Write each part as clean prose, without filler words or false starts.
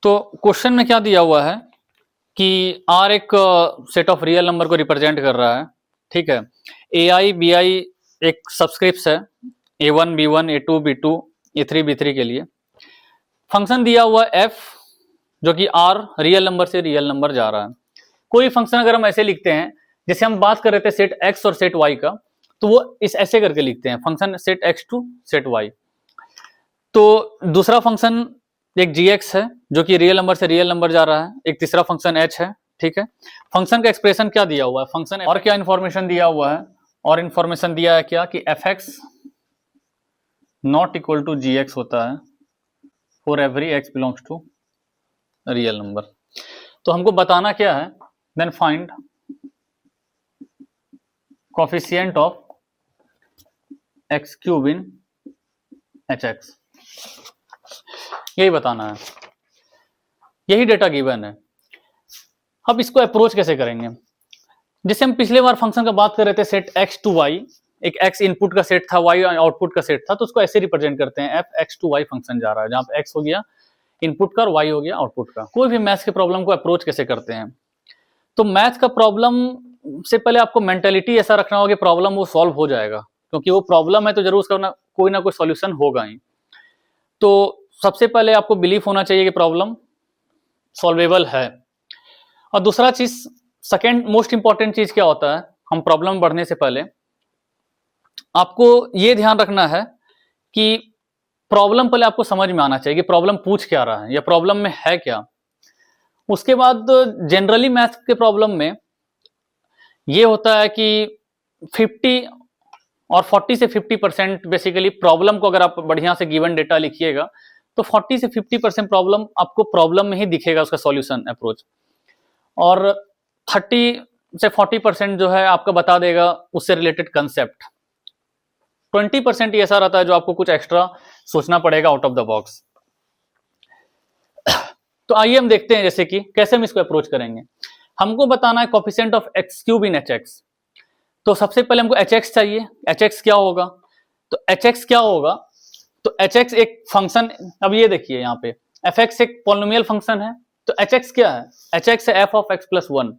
तो क्वेश्चन में क्या दिया हुआ है कि आर एक सेट ऑफ रियल नंबर को रिप्रेजेंट कर रहा है, ठीक है। ए आई बी आई एक सबस्क्रिप्ट है, A1 B1 A2 B2 A3 B3 के लिए। फंक्शन दिया हुआ एफ जो कि आर रियल नंबर से रियल नंबर जा रहा है। कोई फंक्शन अगर हम ऐसे लिखते हैं, जैसे हम बात कर रहे थे सेट एक्स और सेट वाई का, तो वो इस ऐसे करके लिखते हैं, function set X to set Y. तो दूसरा फंक्शन एक जी एक्स है जो कि रियल नंबर से रियल नंबर जा रहा है, एक तीसरा फंक्शन एच है, ठीक है। फंक्शन का एक्सप्रेशन क्या दिया हुआ है, फंक्शन और क्या इंफॉर्मेशन दिया हुआ है, और इंफॉर्मेशन दिया है क्या कि f x not equal to g x होता है for every x belongs to real number. तो हमको बताना क्या है, then find coefficient of x cube in h x, यही बताना है, यही डेटा गिवन है। अब इसको अप्रोच कैसे करेंगे, जैसे हम पिछले बार फंक्शन का बात कर रहे थे सेट एक्स टू वाई, एक एक्स इनपुट का सेट था, वाई आउटपुट का सेट था, तो उसको ऐसे रिप्रेजेंट करते हैं, f X to Y function जा रहा है, जहां पे एक्स हो गया इनपुट का और वाई हो गया आउटपुट का। कोई भी मैथ्स के प्रॉब्लम को अप्रोच कैसे करते हैं, तो मैथ्स का प्रॉब्लम से पहले आपको मेंटेलिटी ऐसा रखना होगा कि प्रॉब्लम वो सॉल्व हो जाएगा, क्योंकि वो प्रॉब्लम है तो जरूर उसका कोई ना कोई सॉल्यूशन होगा ही। तो सबसे पहले आपको बिलीफ होना चाहिए कि प्रॉब्लम सॉल्वेबल है। और दूसरा चीज, सेकेंड मोस्ट इंपॉर्टेंट चीज क्या होता है, हम प्रॉब्लम बढ़ने से पहले आपको ये ध्यान रखना है कि प्रॉब्लम पहले आपको समझ में आना चाहिए कि प्रॉब्लम पूछ क्या रहा है या प्रॉब्लम में है क्या। उसके बाद जनरली मैथ्स के प्रॉब्लम में ये होता है कि 50 और 40 से 50% बेसिकली प्रॉब्लम को अगर आप बढ़िया से गिवन डेटा लिखिएगा तो 40 से 50% प्रॉब्लम आपको प्रॉब्लम में ही दिखेगा उसका सॉल्यूशन अप्रोच, और 30 से 40% जो है आपका बता देगा उससे रिलेटेड कंसेप्ट। 20% ही ऐसा रहता है जो आपको कुछ एक्स्ट्रा सोचना पड़ेगा आउट ऑफ द बॉक्स। तो आइए हम देखते हैं जैसे कि कैसे हम इसको अप्रोच करेंगे। हमको बताना है coefficient of x cube in h x. तो सबसे पहले हमको एच एक्स चाहिए। एच एक्स क्या होगा, तो एच एक्स क्या होगा, तो एच एक्स एक फंक्शन, अब ये देखिए यहाँ पे एफ एक्स एक पॉलिनोमियल फंक्शन है, तो एच एक्स क्या है, एच एक्स है f of x plus one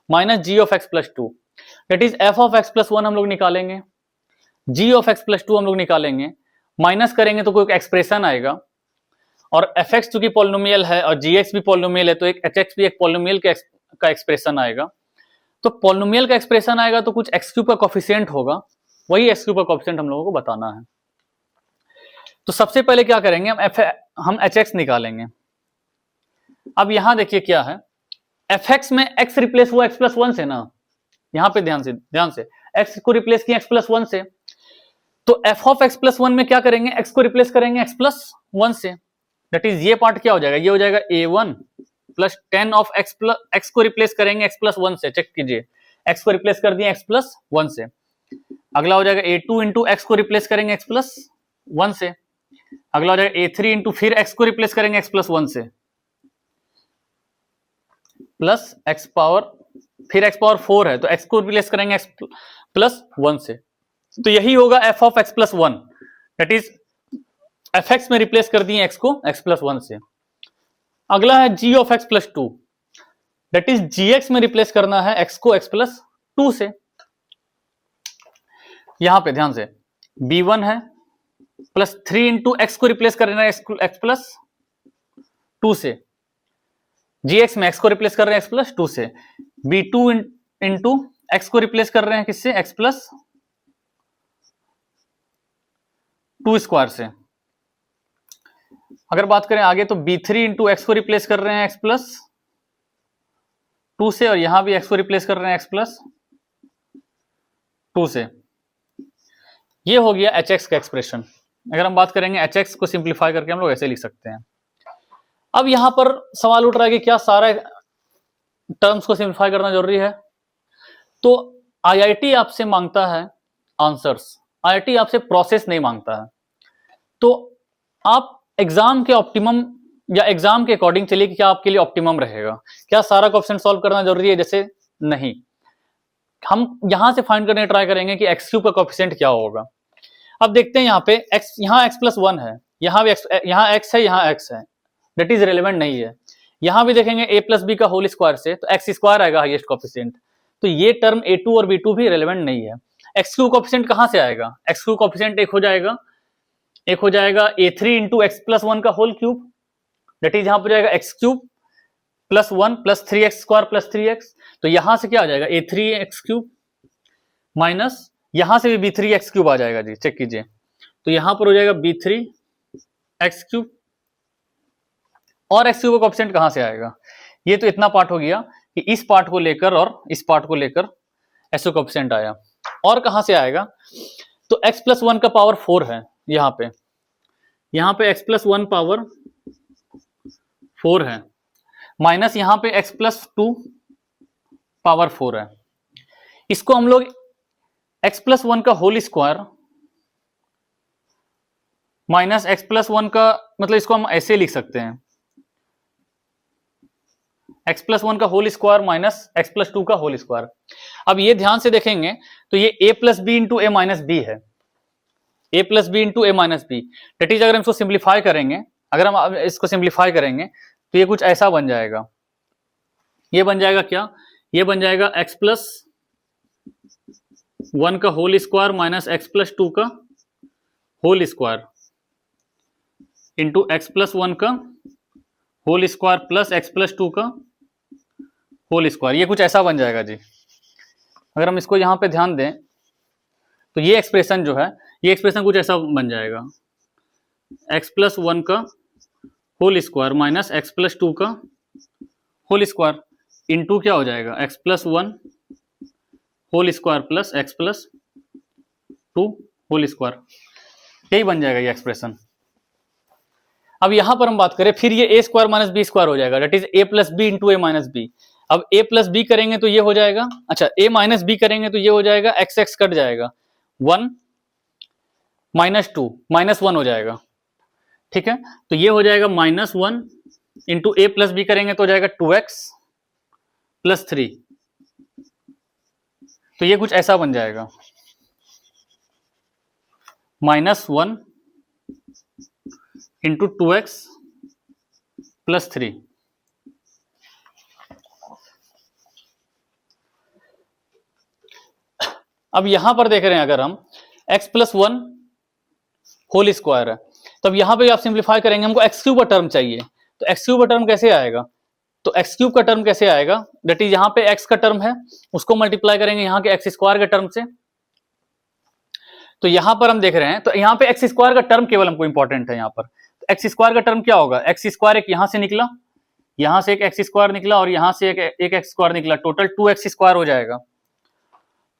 minus g of x plus two, that is f of x plus one हम लोग निकालेंगे, g of x plus two हम लोग निकालेंगे, माइनस करेंगे तो कोई एक्सप्रेशन आएगा, और एफ एक्स चूंकि पॉलिनोमियल है और जी एक्स भी पॉलिनोमियल है तो एक एच एक्स भी एक पॉलिनोमियल का एक्सप्रेशन आएगा। तो पॉलिनोमियल का एक्सप्रेशन आएगा तो कुछ एक्स क्यूब का कोफिशिएंट होगा, वही एक्स क्यूब का कोफिशिएंट हम लोगों को बताना है। तो सबसे पहले क्या करेंगे, हम एच एक्स निकालेंगे। अब यहां देखिए क्या है, एफ एक्स में एक्स रिप्लेस हुआ एक्स प्लस वन से ना, यहां पे ध्यान से एक्स को रिप्लेस किया एक्स प्लस वन से, तो F of x plus one में क्या करेंगे, एक्स को रिप्लेस करेंगे एक्स प्लस वन से, दैट इज ये पार्ट क्या हो जाएगा, ये हो जाएगा a1 plus 10 of x plus, x को रिप्लेस करेंगे एक्स प्लस वन से, चेक कीजिए एक्स को रिप्लेस कर दिए एक्स प्लस वन से। अगला हो जाएगा a2 इंटू एक्स को रिप्लेस करेंगे एक्स प्लस वन से। अगला हो जाएगा a3 इंटू फिर एक्स को रिप्लेस करेंगे एक्स प्लस वन से, प्लस एक्स पावर, फिर एक्स पावर 4 है तो एक्स को रिप्लेस करेंगे एक्स प्लस वन से। तो यही होगा F of x plus one, that is F x में रिप्लेस कर दिए एक्स को एक्स प्लस वन से। अगला है G of x plus two, that is G x में रिप्लेस करना है एक्स को एक्स प्लस टू से। यहां पे ध्यान से b1 है प्लस 3 इंटू एक्स को रिप्लेस करना है एक्स प्लस टू से, जी एक्स में एक्स को रिप्लेस कर रहे हैं एक्स प्लस टू से, b2 इंटू एक्स को रिप्लेस कर रहे हैं किससे, एक्स प्लस टू स्क्वायर से। अगर बात करें आगे तो b3 इंटू एक्स को रिप्लेस कर रहे हैं एक्स प्लस टू से, और यहां भी एक्स को रिप्लेस कर रहे हैं एक्स प्लस टू से। ये हो गया एच एक्स का एक्सप्रेशन। अगर हम बात करेंगे एच एक्स को सिंप्लीफाई करके हम लोग ऐसे लिख सकते हैं। अब यहां पर सवाल उठ रहा है कि क्या सारा टर्म्स को सिंप्लीफाई करना जरूरी है, तो आईआईटी आपसे मांगता है आंसर्स, आईआईटी आपसे प्रोसेस नहीं मांगता है। तो आप एग्जाम के ऑप्टिमम या एग्जाम के अकॉर्डिंग चलिए कि क्या आपके लिए ऑप्टिमम रहेगा, क्या सारा क्वेश्चन सॉल्व करना जरूरी है, जैसे नहीं, हम यहां से फाइंड करने ट्राई करेंगे कि एक्स क्यूब का कोफिशिएंट क्या होगा। अब देखते हैं यहाँ पे एक्स, यहाँ एक्स प्लस वन है, यहाँ भी एक्स, यहाँ एक्स है, यहाँ एक्स है, दैट इज रेलेवेंट नहीं है। यहां भी देखेंगे a प्लस बी का होल स्क्वायर से तो एक्स स्क्वायर आएगा हाईएस्ट कोफिशिएंट, तो ये टर्म a2 और b2 भी रेलेवेंट नहीं है। एक्स क्यू कोफिशिएंट कहां से आएगा, एक्स क्यू कोफिशिएंट एक हो जाएगा a3 into x plus one का होल क्यूब, दैट इज यहां पर जाएगा x cube plus one plus 3x square plus 3x, तो यहां से क्या आ जाएगा a3x क्यूब माइनस यहां से भी b3x क्यूब आ जाएगा जी, चेक कीजिए, तो यहां पर हो जाएगा b3x क्यूब और x क्यूब का कोएफिशिएंट कहां से आएगा, ये तो इतना पार्ट हो गया कि इस पार्ट को लेकर और इस पार्ट को लेकर ऐसा कोएफिशिएंट आया, और कहां से आएगा, तो x प्लस वन का पावर 4 है यहां पे x प्लस वन पावर 4 है माइनस यहां पे x प्लस 2 पावर 4 है, इसको हम लोग x प्लस वन का whole square minus x plus one का मतलब इसको हम ऐसे लिख सकते हैं, x प्लस वन का whole square minus x plus 2 का होल स्क्वायर। अब ये ध्यान से देखेंगे तो ये a plus b into a minus b है, a plus b into a minus b, that is अगर हम इसको सिंप्लीफाई करेंगे, अगर हम इसको सिंप्लीफाई करेंगे तो ये कुछ ऐसा बन जाएगा, ये बन जाएगा क्या, ये बन जाएगा x प्लस वन का whole square minus x plus 2 का whole square into x plus one का whole square plus x plus 2 का होल स्क्वायर, ये कुछ ऐसा बन जाएगा जी। अगर हम इसको यहां पे ध्यान दें तो ये एक्सप्रेशन जो है, ये एक्सप्रेशन कुछ ऐसा बन जाएगा, एक्स प्लस वन का whole square minus x plus 2 का होल स्क्वायर इंटू क्या हो जाएगा, x plus one whole square plus x plus 2 whole square, यही बन जाएगा ये एक्सप्रेशन। अब यहां पर हम बात करें फिर ये a square minus b square हो जाएगा, that is a plus b into a minus b. अब a प्लस बी करेंगे तो ये हो जाएगा, अच्छा a माइनस बी करेंगे तो ये हो जाएगा एक्स एक्स कट जाएगा, 1 माइनस 2 माइनस 1 हो जाएगा, ठीक है, तो ये हो जाएगा माइनस 1 इंटू ए प्लस बी करेंगे तो हो जाएगा 2x प्लस 3, तो ये कुछ ऐसा बन जाएगा, माइनस 1 इंटू 2x प्लस 3। अब यहां पर देख रहे हैं अगर हम x प्लस 1 होल स्क्वायर है, तो अब यहां पे आप सिंप्लीफाई करेंगे, हमको एक्स क्यूब का टर्म चाहिए, तो एक्स क्यूब का टर्म कैसे आएगा, तो एक्स क्यूब का टर्म कैसे आएगा, दैट इज यहां पे एक्स का टर्म है उसको मल्टीप्लाई करेंगे यहाँ के एक्स स्क्वायर का टर्म से, तो यहां पर हम देख रहे हैं तो यहाँ पे एक्स स्क्वायर का टर्म केवल हमको इंपॉर्टेंट है, यहाँ पर एक्स स्क्वायर का टर्म क्या होगा, एक्स स्क्वायर एक यहां से निकला, यहां से एक एक्स स्क्वायर निकला और यहां से एक एक्स स्क्वायर निकला, टोटल 2x स्क्वायर हो जाएगा,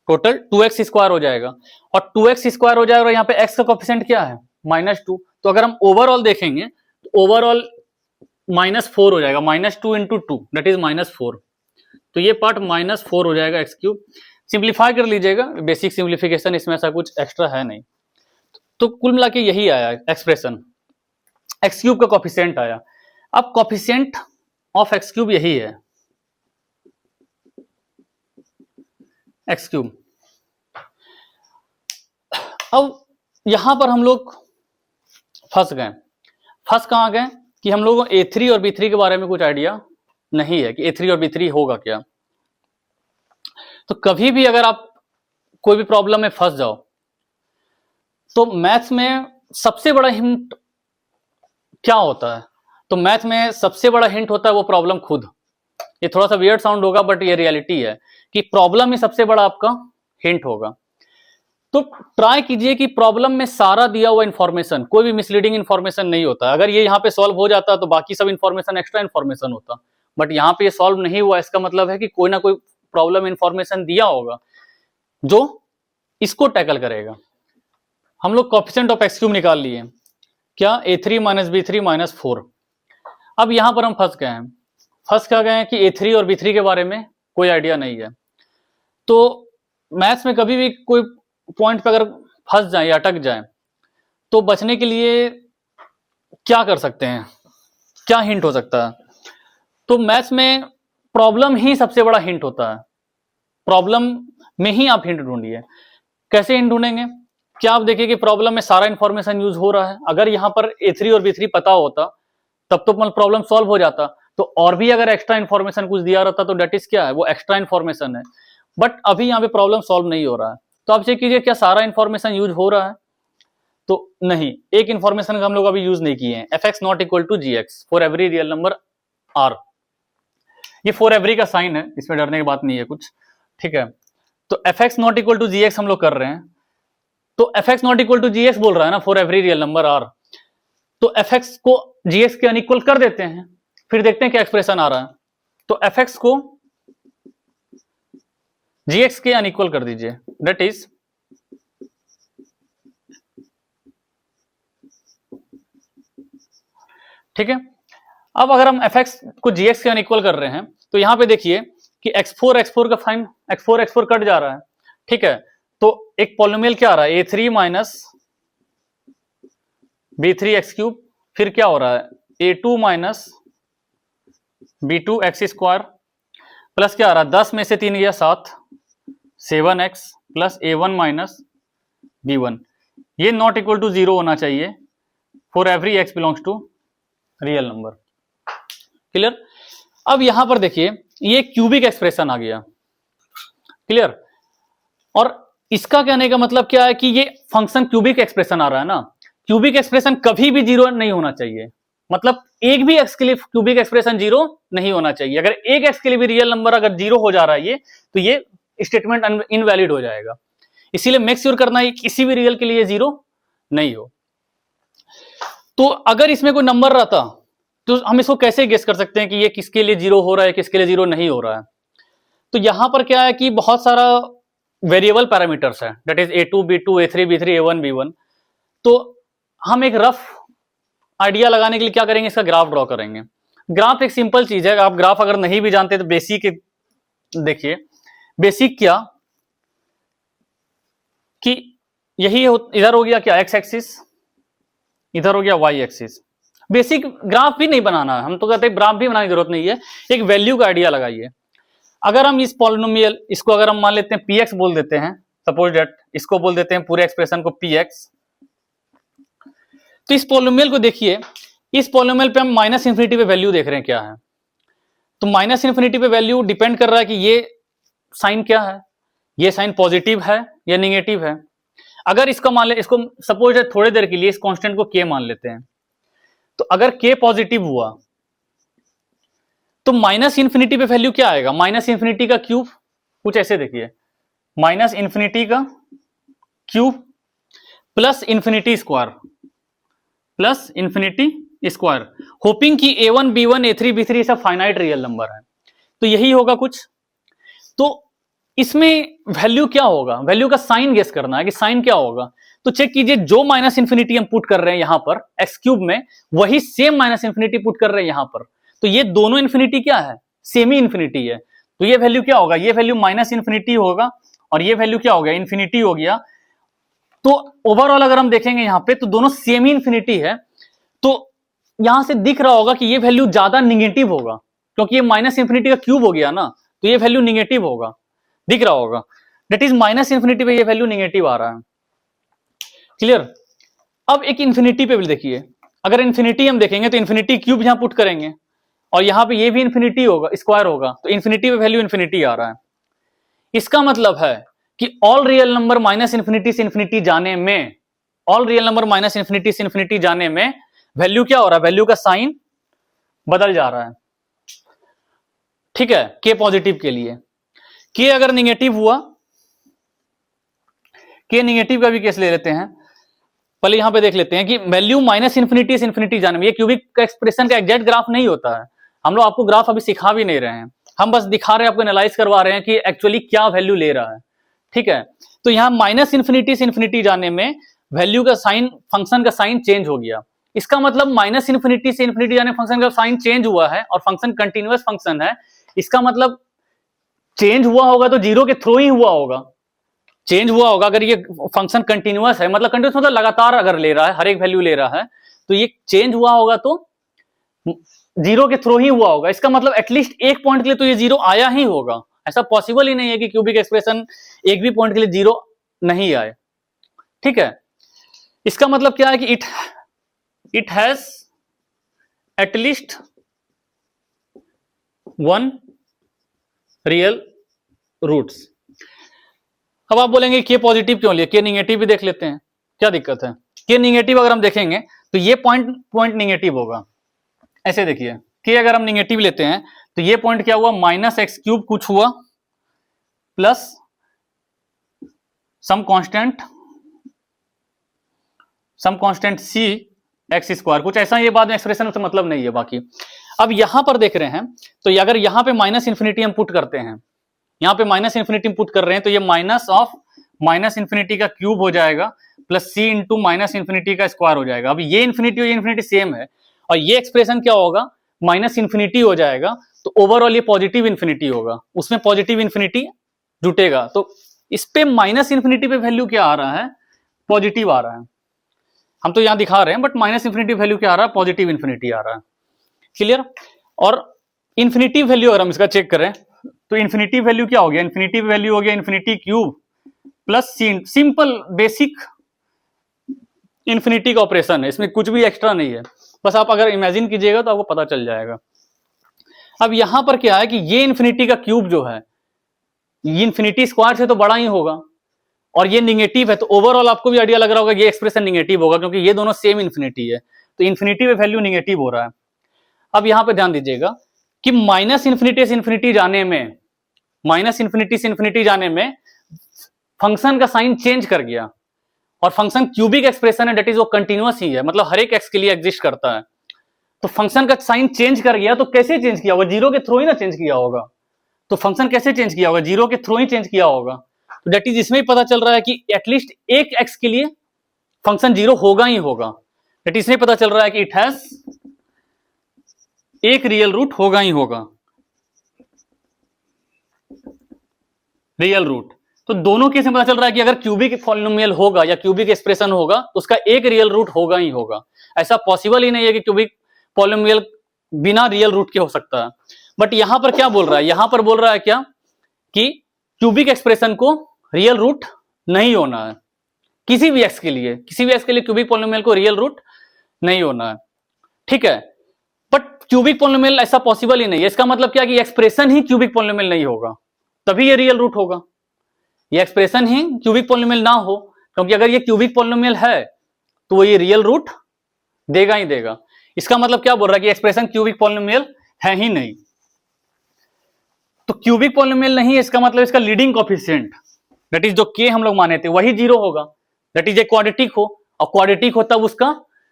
टोटल 2x स्क्वायर हो जाएगा, और 2x स्क्वायर हो जाएगा और यहाँ पे x का कोएफिशिएंट क्या है -2, तो अगर हम ओवरऑल देखेंगे तो ओवरऑल -4 हो जाएगा, -2 इंटू 2 दैट इज -4, तो ये पार्ट -4 हो जाएगा x क्यूब। सिंप्लीफाई कर लीजिएगा, बेसिक सिंप्लीफिकेशन, इसमें ऐसा कुछ एक्स्ट्रा है नहीं, तो कुल मिला के यही आया एक्सप्रेशन, एक्स क्यूब का कोएफिशिएंट आया। अब कोएफिशिएंट ऑफ एक्स क्यूब यही है, एक्स क्यूब। अब यहां पर हम लोग फंस कहां गए कि हम लोगों को A3 और B3 के बारे में कुछ आइडिया नहीं है कि A3 और B3 होगा क्या। तो कभी भी अगर आप कोई भी प्रॉब्लम में फंस जाओ तो मैथ्स में सबसे बड़ा हिंट क्या होता है, तो मैथ में सबसे बड़ा हिंट होता है वो प्रॉब्लम खुद। ये थोड़ा सा वियर्ड साउंड होगा बट ये रियलिटी है कि प्रॉब्लम ही सबसे बड़ा आपका हिंट होगा। तो ट्राई कीजिए कि प्रॉब्लम में सारा दिया हुआ इंफॉर्मेशन, कोई भी मिसलीडिंग इंफॉर्मेशन नहीं होता। अगर ये यहाँ पे सॉल्व हो जाता तो बाकी सब इंफॉर्मेशन एक्स्ट्रा इंफॉर्मेशन होता, बट यहाँ पे ये सॉल्व नहीं हुआ, इसका मतलब है कि कोई ना कोई प्रॉब्लम इंफॉर्मेशन दिया होगा जो इसको टैकल करेगा। हम लोग कोएफिशिएंट ऑफ एक्स क्यूब निकाल लिए, क्या A3 माइनस B3 माइनस 4। अब यहां पर हम फंस क्या गए हैं कि A3 और B3 के बारे में कोई आइडिया नहीं है। तो मैथ्स में कभी भी कोई पॉइंट पे अगर फंस जाए या अटक जाए तो बचने के लिए क्या कर सकते हैं, क्या हिंट हो सकता है, तो मैथ्स में प्रॉब्लम ही सबसे बड़ा हिंट होता है। प्रॉब्लम में ही आप हिंट ढूंढिए। कैसे हिंट ढूंढेंगे, क्या आप देखिए कि प्रॉब्लम में सारा इंफॉर्मेशन यूज हो रहा है। अगर यहाँ पर A3 और B3 पता होता तब तो मतलब प्रॉब्लम सॉल्व हो जाता। तो और भी अगर एक्स्ट्रा इन्फॉर्मेशन कुछ दिया रहता तो डेट इज क्या है, वो एक्स्ट्रा इन्फॉर्मेशन है। बट अभी यहाँ पे प्रॉब्लम सॉल्व नहीं हो रहा है। तो आप चेक कीजिए क्या सारा इन्फॉर्मेशन यूज हो रहा है, तो नहीं, एक इन्फॉर्मेशन का हम लोग अभी यूज नहीं किए हैं, f x not equal to g x for every real number R. ये फॉर एवरी का साइन है, इसमें डरने की बात नहीं है कुछ, ठीक है। तो f x not equal to g x हम लोग कर रहे हैं, तो f x not equal to g x बोल रहा है ना for every real number R, तो एफ एक्स को जी एक्स के अनइक्वल कर देते हैं, फिर देखते हैं क्या एक्सप्रेशन आ रहा है। तो एफ एक्स को जी एक्स के अनइक्वल कर दीजिए, दैट इज ठीक है। अब अगर हम एफ एक्स को जी एक्स के अनइक्वल कर रहे हैं तो यहां पे देखिए कि x4 का फाइन x4 कट जा रहा है, ठीक है। तो एक पॉलिनोमियल क्या आ रहा है, a3 minus b3 x cube, फिर क्या हो रहा है a2 minus b2 x square, plus क्या आ रहा है 10 में से 3 गया 7, 7x plus a1 minus b1। ये नॉट इक्वल टू 0 होना चाहिए for every x belongs to real number. Clear. अब यहां पर देखिए ये क्यूबिक एक्सप्रेशन आ गया, क्लियर। और इसका कहने का मतलब क्या है कि ये फंक्शन क्यूबिक एक्सप्रेशन आ रहा है ना, क्यूबिक एक्सप्रेशन कभी भी 0 नहीं होना चाहिए, मतलब एक भी एक्स के लिए क्यूबिक एक्सप्रेशन 0 नहीं होना चाहिए। अगर एक एक्स के लिए भी रियल नंबर अगर 0 हो जा रहा है ये, तो ये स्टेटमेंट इनवैलिड हो जाएगा। इसीलिए मेक श्योर करना है किसी भी रियल के लिए 0 नहीं हो। तो अगर इसमें कोई नंबर रहता तो हम इसको कैसे गेस कर सकते हैं कि ये किसके लिए 0 हो रहा है, किसके लिए 0 नहीं हो रहा है। तो यहां पर क्या है कि बहुत सारा वेरिएबल पैरामीटर्स है, that is a2 b2 a3 b3 a1 b1। तो हम एक रफ आइडिया लगाने के लिए क्या करेंगे, इसका ग्राफ ड्रॉ करेंगे। ग्राफ एक सिंपल चीज है, आप ग्राफ अगर नहीं भी जानते तो बेसिक देखिए, बेसिक क्या कि यही इधर हो गया क्या एक्स एक्सिस, इधर हो गया वाई एक्सिस। बेसिक ग्राफ भी नहीं बनाना है, हम तो कहते हैं ग्राफ भी बनाने की जरूरत नहीं है, एक वैल्यू का आइडिया लगाइए। अगर हम इस पॉलिनोमियल इसको अगर हम मान लेते हैं px बोल देते हैं, सपोज दैट इसको बोल देते हैं पूरे एक्सप्रेशन को px। तो इस पॉलिनोमियल को देखिए, इस पॉलिनोमियल पे हम माइनस इंफिनिटी पे वैल्यू देख रहे हैं क्या है। तो माइनस इंफिनिटी पे वैल्यू डिपेंड कर रहा है कि ये साइन क्या है, ये साइन पॉजिटिव है या निगेटिव है। अगर इसका मान ले, इसको सपोज थोड़ी देर के लिए इस कांस्टेंट को k मान लेते हैं, तो अगर k पॉजिटिव हुआ तो माइनस इंफिनिटी पे वैल्यू क्या आएगा, माइनस इंफिनिटी का क्यूब, कुछ ऐसे देखिए, माइनस इंफिनिटी का cube plus infinity square, plus infinity square, hopping कि a1 b1 a3 b3 सब फाइनाइट रियल नंबर है। तो यही होगा कुछ। तो इसमें वैल्यू क्या होगा, वैल्यू का साइन गेस करना है कि साइन क्या होगा। तो चेक कीजिए, जो माइनस इंफिनिटी हम पुट कर रहे हैं यहां पर एक्स क्यूब में, वही सेम माइनस इंफिनिटी पुट कर रहे हैं यहां पर। तो ये दोनों इंफिनिटी क्या है, सेमी इंफिनिटी है। तो ये वैल्यू क्या होगा, ये वैल्यू माइनस इंफिनिटी होगा और ये वैल्यू क्या हो गया, इंफिनिटी हो गया। तो ओवरऑल अगर हम देखेंगे यहां पे तो दोनों सेमी इंफिनिटी है। तो यहां से दिख रहा होगा कि ये वैल्यू ज्यादा निगेटिव होगा, क्योंकि ये माइनस इंफिनिटी का क्यूब हो गया ना, तो ये वैल्यू निगेटिव होगा, दिख रहा होगा। दैट इज माइनस इंफिनिटी पे ये वैल्यू निगेटिव आ रहा है। क्लियर। अब एक इंफिनिटी पे भी देखिए, अगर इंफिनिटी हम देखेंगे तो इंफिनिटी क्यूब यहां पुट करेंगे और यहां पे ये भी इंफिनिटी होगा, स्क्वायर होगा, तो इंफिनिटी पे वैल्यू इंफिनिटी आ रहा है। इसका मतलब है कि all real number minus infinity से इंफिनिटी जाने में, all real number minus infinity से इंफिनिटी जाने में वैल्यू क्या हो रहा है, वैल्यू का साइन बदल जा रहा है। ठीक है, के पॉजिटिव के लिए। के अगर निगेटिव हुआ, के निगेटिव का भी केस ले लेते हैं। पहले यहां पे देख लेते हैं कि वैल्यू माइनस इंफिनिटी से इंफिनिटी जाने में, ये क्यूबिक एक्सप्रेशन का एग्जैक्ट ग्राफ नहीं होता है। हम लोग आपको ग्राफ अभी सिखा भी नहीं रहे हैं, हम बस दिखा रहे हैं, आपको एनालाइज करवा रहे हैं कि एक्चुअली क्या वैल्यू ले रहा है। ठीक है, तो यहां माइनस इंफिनिटी से इंफिनिटी जाने में वैल्यू का साइन, फंक्शन का साइन चेंज हो गया। इसका मतलब माइनस इंफिनिटी से इंफिनिटी जाने फंक्शन का साइन चेंज हुआ है और फंक्शन कंटिन्यूअस फंक्शन है। इसका मतलब चेंज हुआ होगा तो जीरो के थ्रू ही हुआ होगा, चेंज हुआ होगा। अगर ये फंक्शन कंटिन्यूअस है, मतलब कंटिन्यूअस मतलब लगातार अगर ले रहा है, हर एक वैल्यू ले रहा है, तो ये चेंज हुआ होगा तो जीरो के थ्रू ही हुआ होगा। इसका मतलब एटलीस्ट एक पॉइंट के लिए तो ये जीरो आया ही होगा। ऐसा पॉसिबल ही नहीं है कि क्यूबिक एक्सप्रेशन एक भी पॉइंट के लिए जीरो नहीं आए। ठीक है, इसका मतलब क्या है कि it has at least one real roots. अब आप बोलेंगे के पॉजिटिव क्यों लिए, के निगेटिव भी देख लेते हैं, क्या दिक्कत है। के निगेटिव अगर हम देखेंगे तो ये पॉइंट निगेटिव होगा। ऐसे देखिए, के अगर हम निगेटिव लेते हैं तो ये पॉइंट क्या हुआ, माइनस एक्स क्यूब कुछ हुआ प्लस सम कांस्टेंट सी एक्स स्क्वायर, कुछ ऐसा ये बाद में एक्सप्रेशन उससे मतलब नहीं है बाकी। अब यहां पर देख रहे हैं तो अगर यहां पे माइनस इंफिनिटी हम पुट करते हैं, यहां पे माइनस इंफिनिटी पुट कर रहे हैं तो ये माइनस ऑफ माइनस इंफिनिटी का क्यूब हो जाएगा प्लस सी इंटू माइनस इंफिनिटी का स्क्वायर हो जाएगा। अब ये इंफिनिटी और ये इंफिनिटी सेम है और ये एक्सप्रेशन क्या होगा, माइनस इंफिनिटी हो जाएगा, तो ओवरऑल ये पॉजिटिव इंफिनिटी होगा, उसमें पॉजिटिव इंफिनिटी जुटेगा। तो इस पे माइनस इंफिनिटी पे वैल्यू क्या आ रहा है, पॉजिटिव आ रहा है। हम तो यहां दिखा रहे हैं बट माइनस इंफिनिटी वैल्यू क्या आ रहा है, पॉजिटिव इंफिनिटी आ रहा है। क्लियर। और इंफिनिटी वैल्यू अगर हम इसका चेक करें तो इंफिनिटी वैल्यू क्या हो गया, इंफिनिटी वैल्यू हो गया इंफिनिटी क्यूब प्लस सी, सिंपल बेसिक इंफिनिटी का ऑपरेशन है, इसमें कुछ भी एक्स्ट्रा नहीं है, बस आप अगर इमेजिन कीजिएगा तो आपको पता चल जाएगा। अब यहां पर क्या है कि ये इंफिनिटी का क्यूब जो है ये इंफिनिटी स्क्वायर से तो बड़ा ही होगा और ये निगेटिव है, तो ओवरऑल आपको भी आइडिया लग रहा होगा ये एक्सप्रेशन निगेटिव होगा क्योंकि ये दोनों सेम इंफिनिटी है, तो इंफिनिटी में वैल्यू निगेटिव हो रहा है। अब यहां पे ध्यान दीजिएगा कि माइनस इंफिनिटी से इंफिनिटी जाने में, माइनस इंफिनिटी से इंफिनिटी जाने में फंक्शन का साइन चेंज कर गया और फंक्शन क्यूबिक एक्सप्रेशन है, डेट इज वो कंटिन्यूअस ही है, मतलब हर एक एक्स के लिए एग्जिस्ट करता है। तो फंक्शन का साइन चेंज कर गया, तो कैसे चेंज किया होगा, जीरो के थ्रू ही ना चेंज किया होगा। तो फंक्शन कैसे चेंज किया होगा, जीरो के थ्रू ही चेंज किया होगा। तो डेट इज इसमें ही पता चल रहा है कि एटलीस्ट एक एक्स के लिए फंक्शन जीरो होगा ही होगा। डेट इसमें पता चल रहा है कि इट हैज एक रियल रूट होगा ही होगा, रियल रूट। तो दोनों केस में पता चल रहा है कि अगर क्यूबिक पॉलिनोमियल होगा या क्यूबिक एक्सप्रेशन होगा तो उसका एक रियल रूट होगा ही होगा। ऐसा पॉसिबल ही नहीं है कि क्यूबिक पॉलिनोमियल बिना रियल रूट के हो सकता है। बट यहां पर क्या बोल रहा है, यहां पर बोल रहा है क्या कि क्यूबिक एक्सप्रेशन को रियल रूट नहीं होना है किसी भी एक्स के लिए, किसी भी एक्स के लिए क्यूबिक पॉलिनोमियल को रियल रूट नहीं होना है। ठीक है, बट क्यूबिक पॉलिनोमियल ऐसा पॉसिबल ही नहीं है। इसका मतलब क्या कि एक्सप्रेशन ही क्यूबिक पॉलिनोमियल नहीं होगा, तभी ये रियल रूट होगा। ये एक्सप्रेशन ही क्यूबिक पॉलिनोमियल ना हो, क्योंकि अगर ये क्यूबिक पॉलिनोमियल है तो वो ये रियल रूट देगा ही देगा। इसका मतलब क्या बोल रहा है कि एक्सप्रेशन क्यूबिक पॉलिनोमियल है ही नहीं। तो क्यूबिक पॉलिनोमियल नहीं है, इसका मतलब इसका लीडिंग कोएफिशिएंट दैट इज जो के हम लोग माने थे वही जीरो होगा। दैट इज ए क्वाड्रेटिक हो, और क्वाड्रेटिक हो तब उसका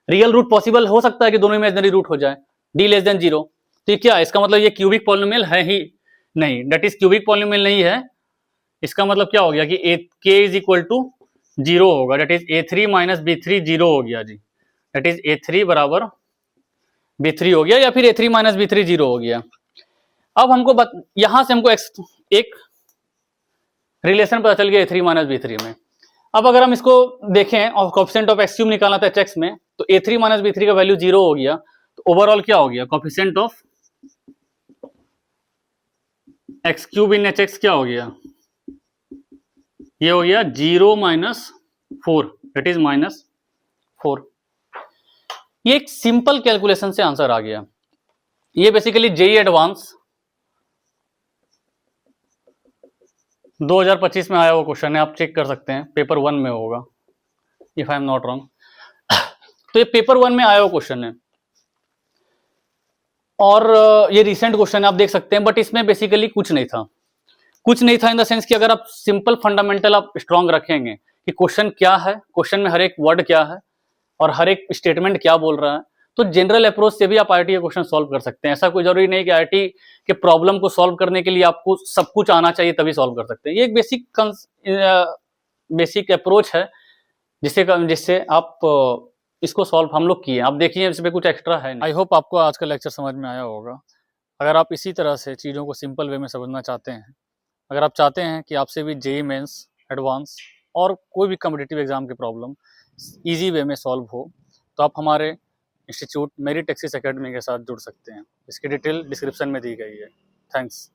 रियल रूट पॉसिबल हो सकता है कि दोनों इमेजिनरी रूट हो जाए, डी लेस देन जीरो। तो ये क्या है, इसका मतलब ये क्यूबिक पॉलिनोमियल है ही नहीं, दैट इज क्यूबिक पॉलिनोमियल नहीं है। इसका मतलब क्या हो गया कि के इज इक्वल टू जीरो होगा, that is a3 minus b3 zero हो गया जी। दैट इज a3 बराबर b3 हो गया, या फिर a3 माइनस b3 जीरो हो गया। अब हमको यहां से हमको एक रिलेशन पता चल गया a3 माइनस b3 में। अब अगर हम इसको देखें और कोएफिशिएंट ऑफ एक्स क्यूब निकालना था hx में, तो a3 माइनस b3 का वैल्यू जीरो हो गया, तो ओवरऑल क्या हो गया, coefficient of x cube in hx क्या हो गया, ये हो गया 0 माइनस 4, दैट इज माइनस 4। ये एक सिंपल कैलकुलेशन से आंसर आ गया। ये बेसिकली जेई एडवांस 2025 में आया हुआ क्वेश्चन है, आप चेक कर सकते हैं, पेपर 1 में होगा if I am not wrong. तो ये पेपर 1 में आया हुआ क्वेश्चन है और ये रिसेंट क्वेश्चन है, आप देख सकते हैं। बट इसमें बेसिकली कुछ नहीं था, कुछ नहीं था इन द सेंस कि अगर आप सिंपल फंडामेंटल आप स्ट्रांग रखेंगे कि क्वेश्चन क्या है, क्वेश्चन में हर एक वर्ड क्या है और हर एक स्टेटमेंट क्या बोल रहा है, तो जनरल अप्रोच से भी आप आईआईटी का क्वेश्चन सॉल्व कर सकते हैं। ऐसा कोई जरूरी नहीं कि आईआईटी के प्रॉब्लम को सॉल्व करने के लिए आपको सब कुछ आना चाहिए तभी सॉल्व कर सकते हैं। ये एक बेसिक अप्रोच है जिससे आप इसको सॉल्व हम लोग किए। आप देखिए इसमें कुछ एक्स्ट्रा है नहीं। आई होप आपको आज का लेक्चर समझ में आया होगा। अगर आप इसी तरह से चीज़ों को सिंपल वे में समझना चाहते हैं, अगर आप चाहते हैं कि आपसे भी जेईई मेंस, एडवांस और कोई भी कॉम्पिटिटिव एग्जाम की प्रॉब्लम इजी वे में सॉल्व हो, तो आप हमारे इंस्टीट्यूट मेरिट एक्सिस एकेडमी के साथ जुड़ सकते हैं। इसकी डिटेल डिस्क्रिप्शन में दी गई है। थैंक्स।